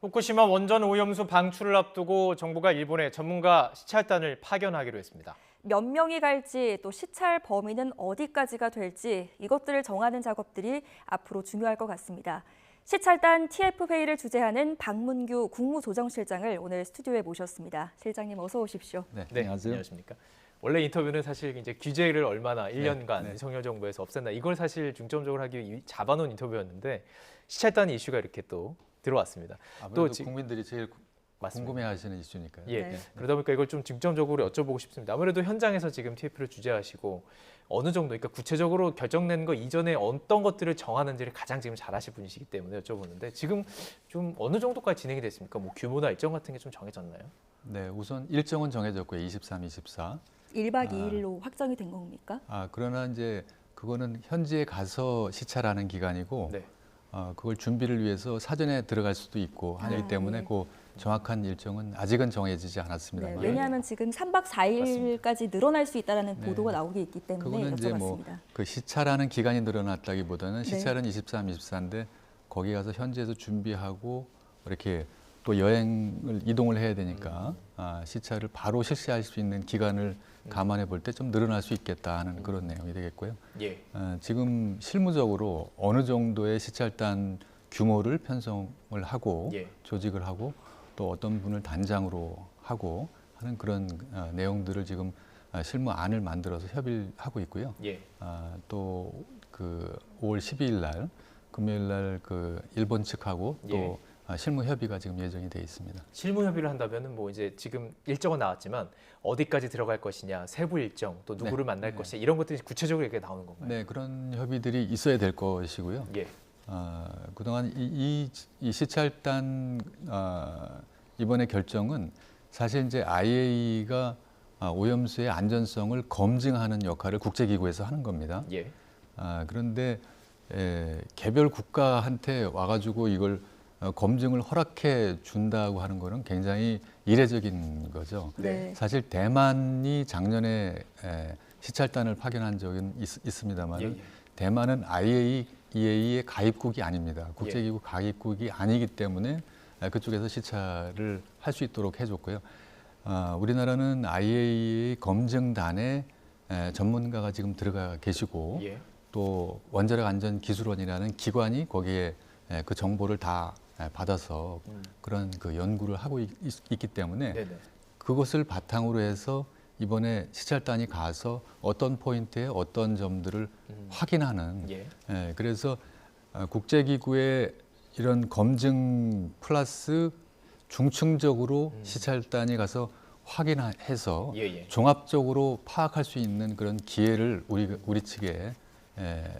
후쿠시마 원전 오염수 방출을 앞두고 정부가 일본에 전문가 시찰단을 파견하기로 했습니다. 몇 명이 갈지 또 시찰 범위는 어디까지가 될지 이것들을 정하는 작업들이 앞으로 중요할 것 같습니다. 시찰단 TF회의를 주재하는 박문규 국무조정실장을 오늘 스튜디오에 모셨습니다. 실장님 어서 오십시오. 네, 네, 안녕하세요. 안녕하십니까. 원래 인터뷰는 사실 이제 규제를 얼마나 1년간 윤석열 정부에서 없앴나 이걸 사실 중점적으로 하기 위해 잡아놓은 인터뷰였는데 시찰단 이슈가 이렇게 또 들어왔습니다. 아무래도 국민들이 제일 맞습니다. 궁금해하시는 이슈니까요. 예, 네. 그러다 보니까 이걸 좀 중점적으로 여쭤보고 싶습니다. 아무래도 현장에서 지금 TF를 주재하시고 어느 정도, 그러니까 구체적으로 결정된 거 이전에 어떤 것들을 정하는지를 가장 지금 잘하실 분이시기 때문에 여쭤보는데 지금 좀 어느 정도까지 진행이 됐습니까? 뭐 규모나 일정 같은 게 좀 정해졌나요? 네, 우선 일정은 정해졌고요. 23, 24. 1박 2일로 확정이 된 겁니까? 그러나 이제 그거는 현지에 가서 시찰하는 기간이고 네. 그걸 준비를 위해서 사전에 들어갈 수도 있고 하기 때문에 네. 그 정확한 일정은 아직은 정해지지 않았습니다만. 네, 왜냐하면 지금 3박 4일까지 늘어날 수 있다는 보도가 나오고 있기 때문에 그거는 이제 뭐 여쭤봤습니다. 그 시찰하는 기간이 늘어났다기보다는 네. 시찰은 23, 24인데 거기 가서 현지에서 준비하고 이렇게 또 여행을 이동을 해야 되니까 시찰을 바로 실시할 수 있는 기간을 감안해 볼 때 좀 늘어날 수 있겠다 하는 그런 내용이 되겠고요. 예. 지금 실무적으로 어느 정도의 시찰단 규모를 편성을 하고 예. 조직을 하고 또 어떤 분을 단장으로 하고 하는 그런 내용들을 지금 실무안을 만들어서 협의를 하고 있고요. 예. 또 그 5월 12일 날 금요일 날 그 일본 측하고 또 실무 협의가 지금 예정이 돼 있습니다. 실무 협의를 한다면은 뭐 이제 지금 일정은 나왔지만 어디까지 들어갈 것이냐, 세부 일정, 또 누구를 만날 것이냐 이런 것들이 구체적으로 이렇게 나오는 건가요? 네, 그런 협의들이 있어야 될 것이고요. 예. 그동안 이 시찰단 이번에 결정은 사실 이제 IAEA가 오염수의 안전성을 검증하는 역할을 국제기구에서 하는 겁니다. 예. 그런데 개별 국가한테 와가지고 이걸 검증을 허락해 준다고 하는 거는 굉장히 이례적인 거죠. 네. 사실 대만이 작년에 시찰단을 파견한 적은 있습니다만 예. 대만은 IAEA의 가입국이 아닙니다. 국제기구 가입국이 아니기 때문에 그쪽에서 시찰을 할 수 있도록 해줬고요. 우리나라는 IAEA 검증단에 전문가가 지금 들어가 계시고 예. 또 원자력 안전기술원이라는 기관이 거기에 그 정보를 다 받아서 그런 그 연구를 하고 있기 때문에 네네. 그것을 바탕으로 해서 이번에 시찰단이 가서 어떤 포인트에 어떤 점들을 확인하는 그래서 국제기구의 이런 검증 플러스 중층적으로 시찰단이 가서 확인해서 종합적으로 파악할 수 있는 그런 기회를 우리 측에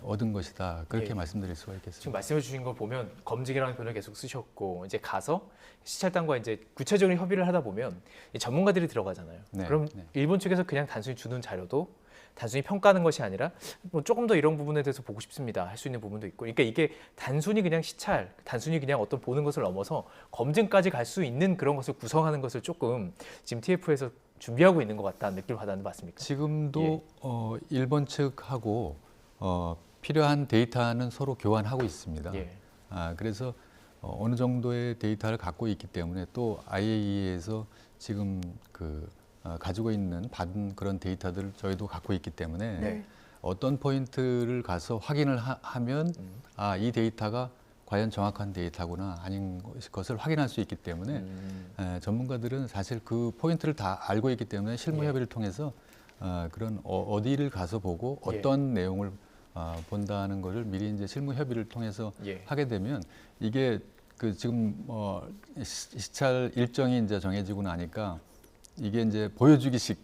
얻은 것이다. 그렇게 말씀드릴 수가 있겠습니다. 지금 말씀해 주신 걸 보면 검증이라는 표현을 계속 쓰셨고 이제 가서 시찰단과 이제 구체적인 협의를 하다 보면 전문가들이 들어가잖아요. 그럼 일본 측에서 그냥 단순히 주는 자료도 단순히 평가하는 것이 아니라 뭐 조금 더 이런 부분에 대해서 보고 싶습니다. 할 수 있는 부분도 있고. 그러니까 이게 단순히 그냥 시찰, 단순히 그냥 어떤 보는 것을 넘어서 검증까지 갈 수 있는 그런 것을 구성하는 것을 조금 지금 TF에서 준비하고 있는 것 같다는 느낌을 받았는데 맞습니까? 지금도 일본 측하고 필요한 데이터는 서로 교환하고 있습니다. 그래서 어느 정도의 데이터를 갖고 있기 때문에 또 IAEA에서 지금 가지고 있는 받은 그런 데이터들을 저희도 갖고 있기 때문에 어떤 포인트를 가서 확인을 하면 이 데이터가 과연 정확한 데이터구나 아닌 것을 확인할 수 있기 때문에 전문가들은 사실 그 포인트를 다 알고 있기 때문에 실무 협의를 통해서 그런 어디를 가서 보고 어떤 내용을 본다는 것을 미리 이제 실무 협의를 통해서 하게 되면 이게 지금 시찰 일정이 이제 정해지고 나니까 이게 이제 보여주기식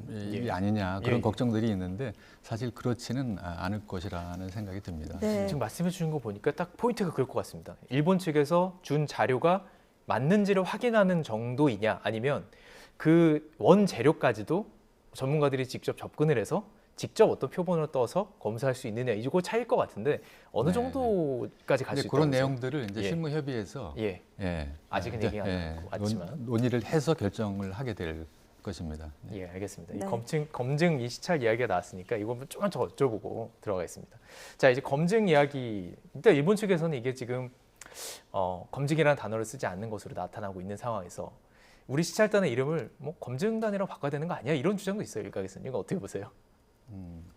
이 아니냐 그런 걱정들이 있는데 사실 그렇지는 않을 것이라는 생각이 듭니다. 지금 말씀해 주신 거 보니까 딱 포인트가 그럴 것 같습니다. 일본 측에서 준 자료가 맞는지를 확인하는 정도이냐 아니면 그 원재료까지도 전문가들이 직접 접근을 해서 직접 어떤 표본을 떠서 검사할 수 있느냐 이거 차이일 것 같은데 어느 정도까지 갈 수 있다고 그런 내용들을 이제 실무 협의에서 아직은 얘기 안 하고 왔지만 논의를 해서 결정을 하게 될 것입니다. 예, 알겠습니다. 이 검증 이 시찰 이야기가 나왔으니까 이거 조금 더 여쭤보고 들어가겠습니다. 자, 이제 검증 이야기 일단 일본 측에서는 이게 지금 검증이라는 단어를 쓰지 않는 것으로 나타나고 있는 상황에서 우리 시찰단의 이름을 뭐 검증단이라고 바꿔야 되는 거 아니야? 이런 주장도 있어요. 일가 교수님, 이거 어떻게 보세요?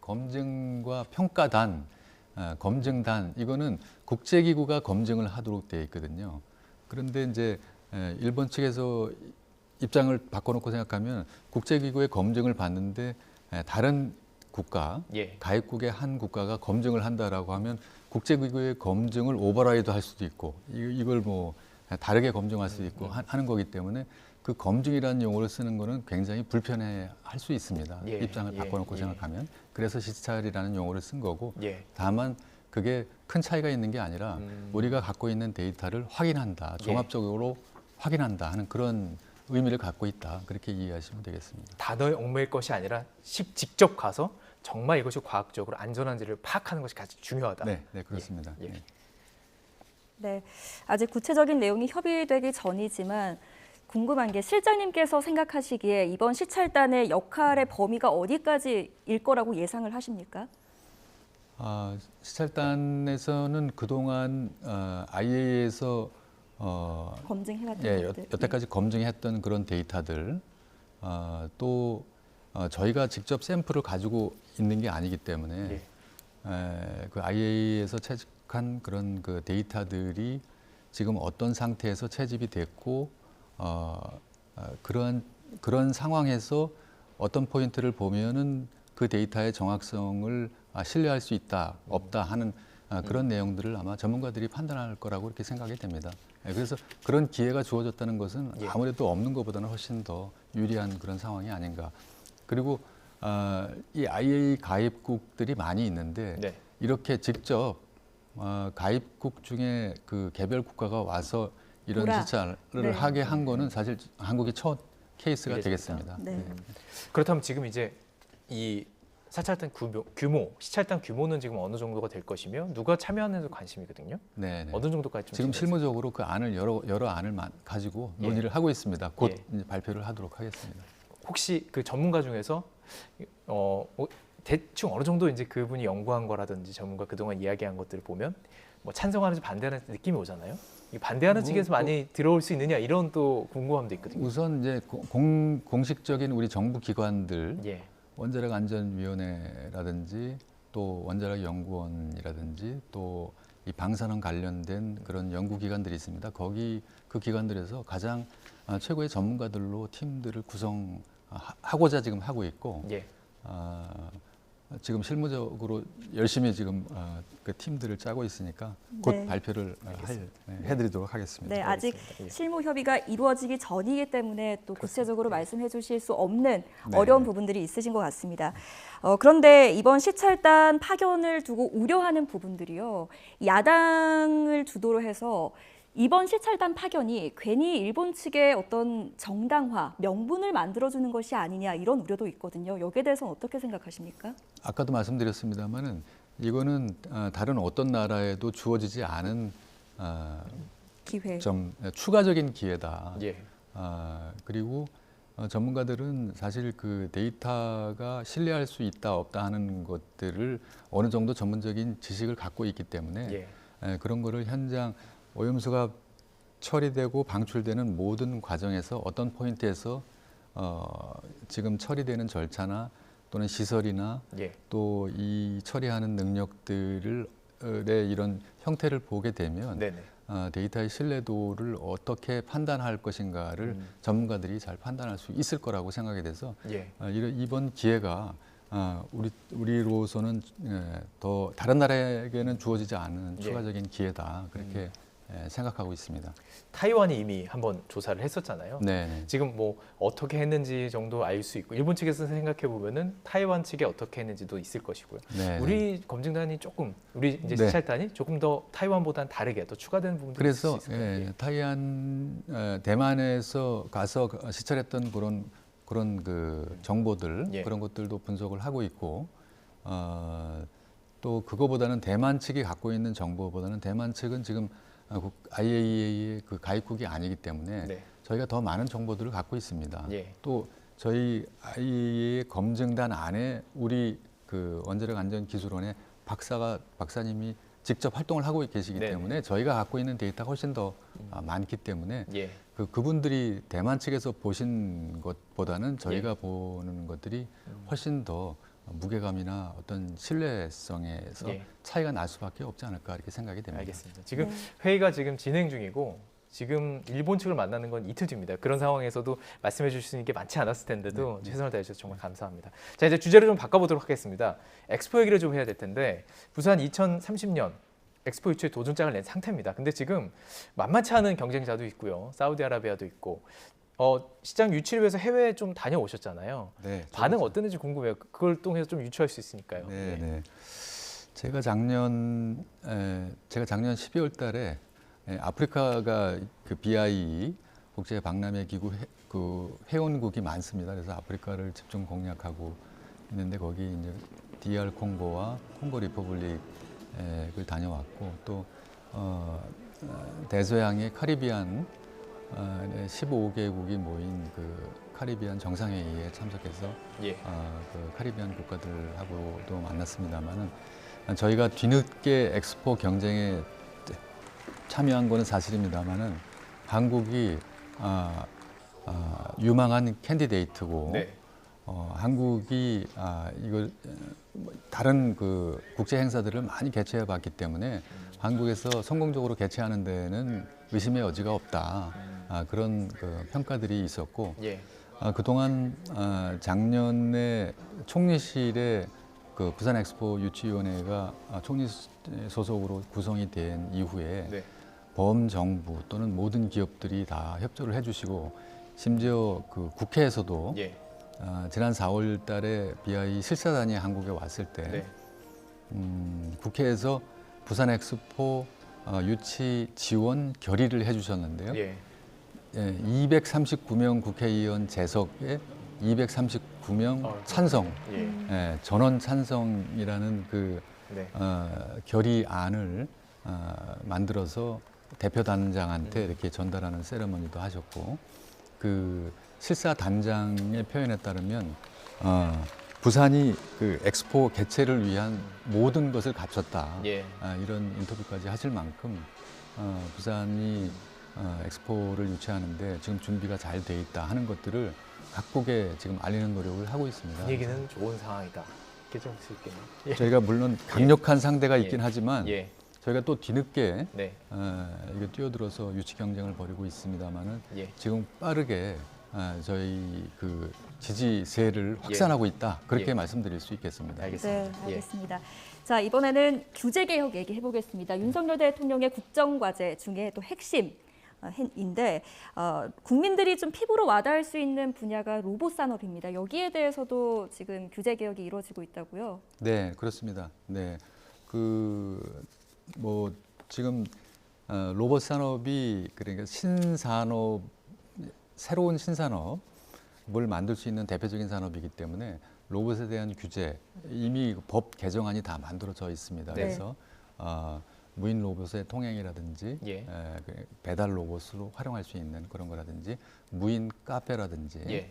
검증과 평가단, 검증단 이거는 국제기구가 검증을 하도록 되어 있거든요. 그런데 이제 일본 측에서 입장을 바꿔놓고 생각하면 국제기구의 검증을 받는데 다른 국가, 예. 가입국의 한 국가가 검증을 한다라고 하면 국제기구의 검증을 오버라이드 할 수도 있고 이걸 뭐 다르게 검증할 수도 있고 하는 거기 때문에 그 검증이라는 용어를 쓰는 거는 굉장히 불편해 할 수 있습니다. 예, 입장을 바꿔놓고 생각하면. 그래서 시찰이라는 용어를 쓴 거고 예. 다만 그게 큰 차이가 있는 게 아니라 우리가 갖고 있는 데이터를 확인한다, 종합적으로 확인한다 하는 그런 의미를 갖고 있다. 그렇게 이해하시면 되겠습니다. 단어에 얽매일 것이 아니라 직접 가서 정말 이것이 과학적으로 안전한지를 파악하는 것이 가장 중요하다. 네, 네 그렇습니다. 예. 네. 네, 아직 구체적인 내용이 협의되기 전이지만 궁금한 게 실장님께서 생각하시기에 이번 시찰단의 역할의 범위가 어디까지일 거라고 예상을 하십니까? 시찰단에서는 그동안 IAEA에서 검증해왔던 것들. 여태까지 검증했던 그런 데이터들 또 저희가 직접 샘플을 가지고 있는 게 아니기 때문에 그 IAEA에서 채집한 그런 그 데이터들이 지금 어떤 상태에서 채집이 됐고 그런 상황에서 어떤 포인트를 보면은 그 데이터의 정확성을 신뢰할 수 있다, 없다 하는 그런 내용들을 아마 전문가들이 판단할 거라고 이렇게 생각이 됩니다. 그래서 그런 기회가 주어졌다는 것은 아무래도 없는 것보다는 훨씬 더 유리한 그런 상황이 아닌가. 그리고 이 IA 가입국들이 많이 있는데 네. 이렇게 직접 가입국 중에 그 개별 국가가 와서 이런 시찰을 네. 하게 한 거는 사실 한국이 첫 케이스가 되겠습니다. 되겠습니다. 네. 그렇다면 지금 이제 이 사찰단 규모, 시찰단 규모는 지금 어느 정도가 될 것이며 누가 참여하는지 관심이거든요. 네, 네. 어느 정도까지 좀 지금 진행됐어요? 실무적으로 그 안을 여러 안을 가지고 논의를 하고 있습니다. 곧 이제 발표를 하도록 하겠습니다. 혹시 그 전문가 중에서 대충 어느 정도 이제 그분이 연구한 거라든지 전문가 그동안 이야기한 것들을 보면 뭐 찬성하는지 반대하는 느낌이 오잖아요. 이 반대하는 측에서 많이 들어올 수 있느냐 이런 또 궁금함도 있거든요. 우선 이제 공식적인 우리 정부 기관들 원자력 안전위원회라든지 또 원자력 연구원이라든지 또 이 방사능 관련된 그런 연구기관들이 있습니다. 거기 그 기관들에서 가장 최고의 전문가들로 팀들을 구성하고자 지금 하고 있고 지금 실무적으로 열심히 지금 그 팀들을 짜고 있으니까 곧 발표를 해드리도록 하겠습니다. 네, 아직 실무 협의가 이루어지기 전이기 때문에 또 구체적으로 말씀해 주실 수 없는 어려운 부분들이 있으신 것 같습니다. 그런데 이번 시찰단 파견을 두고 우려하는 부분들이요. 야당을 주도로 해서 이번 시찰단 파견이 괜히 일본 측의 어떤 정당화, 명분을 만들어주는 것이 아니냐 이런 우려도 있거든요. 여기에 대해서는 어떻게 생각하십니까? 아까도 말씀드렸습니다마는 이거는 다른 어떤 나라에도 주어지지 않은 기회, 좀 추가적인 기회다. 그리고 전문가들은 사실 그 데이터가 신뢰할 수 있다 없다 하는 것들을 어느 정도 전문적인 지식을 갖고 있기 때문에 그런 거를 현장 오염수가 처리되고 방출되는 모든 과정에서 어떤 포인트에서 지금 처리되는 절차나 또는 시설이나 또 이 처리하는 능력들의 이런 형태를 보게 되면 데이터의 신뢰도를 어떻게 판단할 것인가를 전문가들이 잘 판단할 수 있을 거라고 생각이 돼서 이번 기회가 우리로서는 더 다른 나라에게는 주어지지 않은 추가적인 기회다 그렇게 생각하고 있습니다. 타이완이 이미 한번 조사를 했었잖아요. 네. 지금 뭐 어떻게 했는지 정도 알 수 있고 일본 측에서 생각해 보면은 타이완 측이 어떻게 했는지도 있을 것이고요. 우리 검증단이 조금 우리 이제 시찰단이 조금 더 타이완보다는 다르게 더 추가되는 부분들이 있을 수 있을까요? 타이완, 대만에서 가서 시찰했던 그런 그 정보들 그런 것들도 분석을 하고 있고 또 그거보다는 대만 측이 갖고 있는 정보보다는 대만 측은 지금 IAEA의 그 가입국이 아니기 때문에 저희가 더 많은 정보들을 갖고 있습니다. 또 저희 IAEA 검증단 안에 우리 그 원자력 안전기술원의 박사님이 직접 활동을 하고 계시기 네네. 때문에 저희가 갖고 있는 데이터가 훨씬 더 많기 때문에 예. 그분들이 대만 측에서 보신 것보다는 저희가 보는 것들이 훨씬 더 무게감이나 어떤 신뢰성에서 예. 차이가 날 수밖에 없지 않을까 이렇게 생각이 됩니다. 알겠습니다. 지금 회의가 지금 진행 중이고 지금 일본 측을 만나는 건 이틀 뒤입니다. 그런 상황에서도 말씀해 주실 수 있는 게 많지 않았을 텐데도 최선을 다해 주셔서 정말 감사합니다. 자, 이제 주제를 좀 바꿔보도록 하겠습니다. 엑스포 얘기를 좀 해야 될 텐데 부산 2030년 엑스포 유치에 도전장을 낸 상태입니다. 근데 지금 만만치 않은 경쟁자도 있고요. 사우디아라비아도 있고 시장 유치를 위해서 해외에 좀 다녀오셨잖아요. 네, 반응 어땠는지 궁금해요. 그걸 통해서 좀 유추할 수 있으니까요. 네, 네. 제가 작년 12월 달에 아프리카가 그 BIE 국제 박람회 기구 그 회원국이 많습니다. 그래서 아프리카를 집중 공략하고 있는데 거기 이제 DR 콩고와 콩고 리퍼블릭을 다녀왔고 또 대서양의 카리비안 15개국이 모인 그 카리비안 정상회의에 참석해서 그 카리비안 국가들하고도 만났습니다만은 저희가 뒤늦게 엑스포 경쟁에 참여한 거는 사실입니다만은 한국이 유망한 캔디데이트고 네. 한국이 이걸 다른 그 국제 행사들을 많이 개최해 봤기 때문에 한국에서 성공적으로 개최하는 데는 의심의 여지가 없다. 그런 그 평가들이 있었고 그동안 작년에 총리실에 그 부산 엑스포 유치위원회가 총리 소속으로 구성이 된 이후에 범정부 또는 모든 기업들이 다 협조를 해주시고 심지어 그 국회에서도 지난 4월 달에 BIE 실사단이 한국에 왔을 때 국회에서 부산 엑스포 유치 지원 결의를 해주셨는데요. 239명 국회의원 재석에 239명 찬성, 전원 찬성이라는 그 결의안을 만들어서 대표단장한테 이렇게 전달하는 세레머니도 하셨고 그 실사단장의 표현에 따르면 부산이 그 엑스포 개최를 위한 모든 것을 갖췄다. 이런 인터뷰까지 하실 만큼 부산이 엑스포를 유치하는데 지금 준비가 잘 돼 있다 하는 것들을 각국에 지금 알리는 노력을 하고 있습니다. 분위기는 좋은 상황이다. 이렇게 좀 쓸 수 있겠네요. 저희가 물론 강력한 상대가 있긴 하지만 저희가 또 뒤늦게 이거 뛰어들어서 유치 경쟁을 벌이고 있습니다만은 지금 빠르게 저희 그 지지세를 확산하고 있다. 그렇게 말씀드릴 수 있겠습니다. 알겠습니다. 네, 알겠습니다. 자, 이번에는 규제 개혁 얘기해 보겠습니다. 윤석열 대통령의 국정과제 중에 또 핵심인데 국민들이 좀 피부로 와닿을 수 있는 분야가 로봇 산업입니다. 여기에 대해서도 지금 규제 개혁이 이루어지고 있다고요? 네, 그렇습니다. 네, 뭐 지금 로봇 산업이 그러니까 신산업 새로운 신산업을 만들 수 있는 대표적인 산업이기 때문에 로봇에 대한 규제 이미 법 개정안이 다 만들어져 있습니다. 그래서 무인 로봇의 통행이라든지 배달 로봇으로 활용할 수 있는 그런 거라든지 무인 카페라든지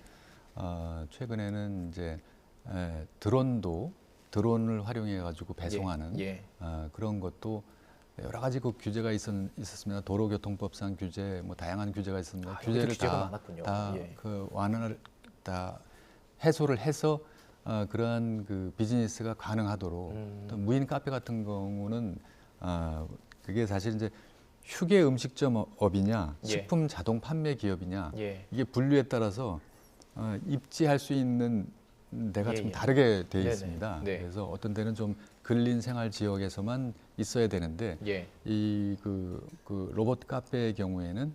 최근에는 이제 드론을 활용해 가지고 배송하는 그런 것도 여러 가지 그 규제가 있었습니다. 도로교통법상 규제, 뭐 다양한 규제가 있습니다. 규제를 다 완화를 다 해소를 해서 그러한 그 비즈니스가 가능하도록 또 무인 카페 같은 경우는 그게 사실 이제 휴게 음식점업이냐 식품 자동 판매 기업이냐 이게 분류에 따라서 입지할 수 있는 데가 좀 다르게 돼 있습니다. 그래서 어떤 데는 좀 근린 생활 지역에서만 있어야 되는데 이 그 로봇 카페의 경우에는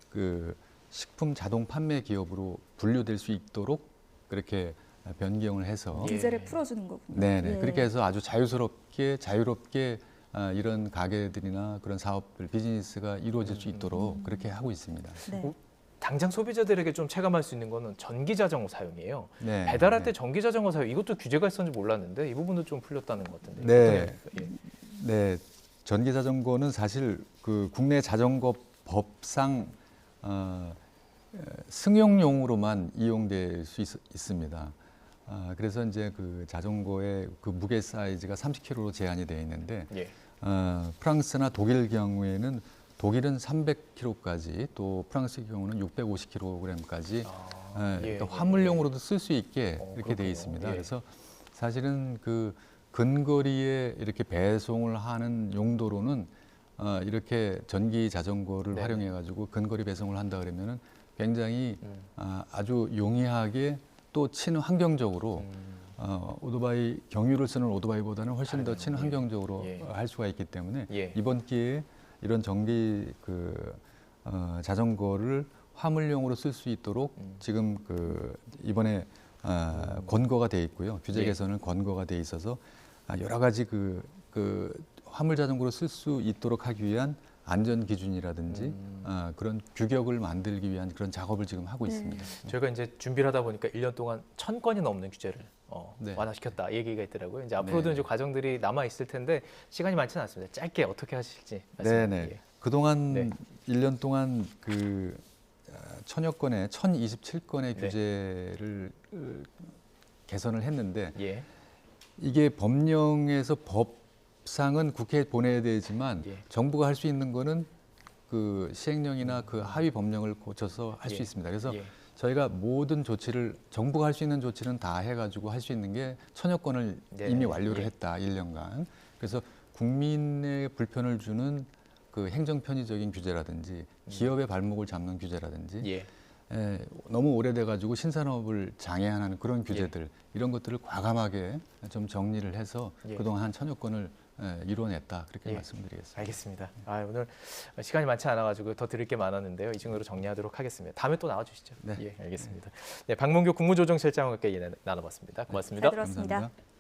그 식품 자동 판매 기업으로 분류될 수 있도록 그렇게 변경을 해서 규제를 풀어주는 거군요. 네네 그렇게 해서 아주 자유롭게 이런 가게들이나 그런 사업들 비즈니스가 이루어질 수 있도록 그렇게 하고 있습니다. 당장 소비자들에게 좀 체감할 수 있는 거는 전기 자전거 사용이에요. 배달할 때 전기 자전거 사용 이것도 규제가 있었는지 몰랐는데 이 부분도 좀 풀렸다는 것 같은데. 네, 전기 자전거는 사실 그 국내 자전거 법상 승용용으로만 이용될 수 있습니다. 그래서 이제 그 자전거의 그 무게 사이즈가 30kg로 제한이 되어 있는데 프랑스나 독일 경우에는 독일은 300kg까지 또 프랑스 경우는 650kg까지 그러니까 화물용으로도 쓸 수 있게 이렇게 되어 있습니다. 그래서 사실은 그 근거리에 이렇게 배송을 하는 용도로는 이렇게 전기 자전거를 활용해 가지고 근거리 배송을 한다 그러면은 굉장히 아주 용이하게 또 친환경적으로 오토바이 경유를 쓰는 오토바이보다는 훨씬 더 친환경적으로 할 수가 있기 때문에 이번 기회에 이런 전기 자전거를 화물용으로 쓸 수 있도록 지금 이번에 권고가 돼 있고요. 규제 개선은 권고가 돼 있어서 여러 가지 화물 자전거로 쓸 수 있도록 하기 위한 안전 기준이라든지 그런 규격을 만들기 위한 그런 작업을 지금 하고 있습니다. 저희가 이제 준비를 하다 보니까 1년 동안 1000건이 넘는 규제를 완화시켰다 이 얘기가 있더라고요. 이제 앞으로도 이제 과정들이 남아 있을 텐데 시간이 많지는 않습니다. 짧게 어떻게 하실지 말씀해. 그동안 1년 동안 1000여 건의 1027건의 규제를 개선을 했는데 이게 법령에서 법상은 국회에 보내야 되지만 정부가 할 수 있는 거는 그 시행령이나 그 하위 법령을 고쳐서 할 수 있습니다. 그래서 저희가 모든 조치를 정부가 할 수 있는 조치는 다 해가지고 할 수 있는 게 1000여 건을 이미 완료를 했다 1년간. 그래서 국민의 불편을 주는 그 행정 편의적인 규제라든지 기업의 발목을 잡는 규제라든지 너무 오래돼가지고 신산업을 장애하는 그런 규제들 이런 것들을 과감하게 좀 정리를 해서 그동안 한 1000여 건을 이뤄냈다 그렇게 말씀드리겠습니다. 알겠습니다. 오늘 시간이 많지 않아가지고 더 드릴 게 많았는데요. 이 정도로 정리하도록 하겠습니다. 다음에 또 나와주시죠. 알겠습니다. 박문규 국무조정실장과 함께 나눠봤습니다. 고맙습니다. 잘 들었습니다. 감사합니다.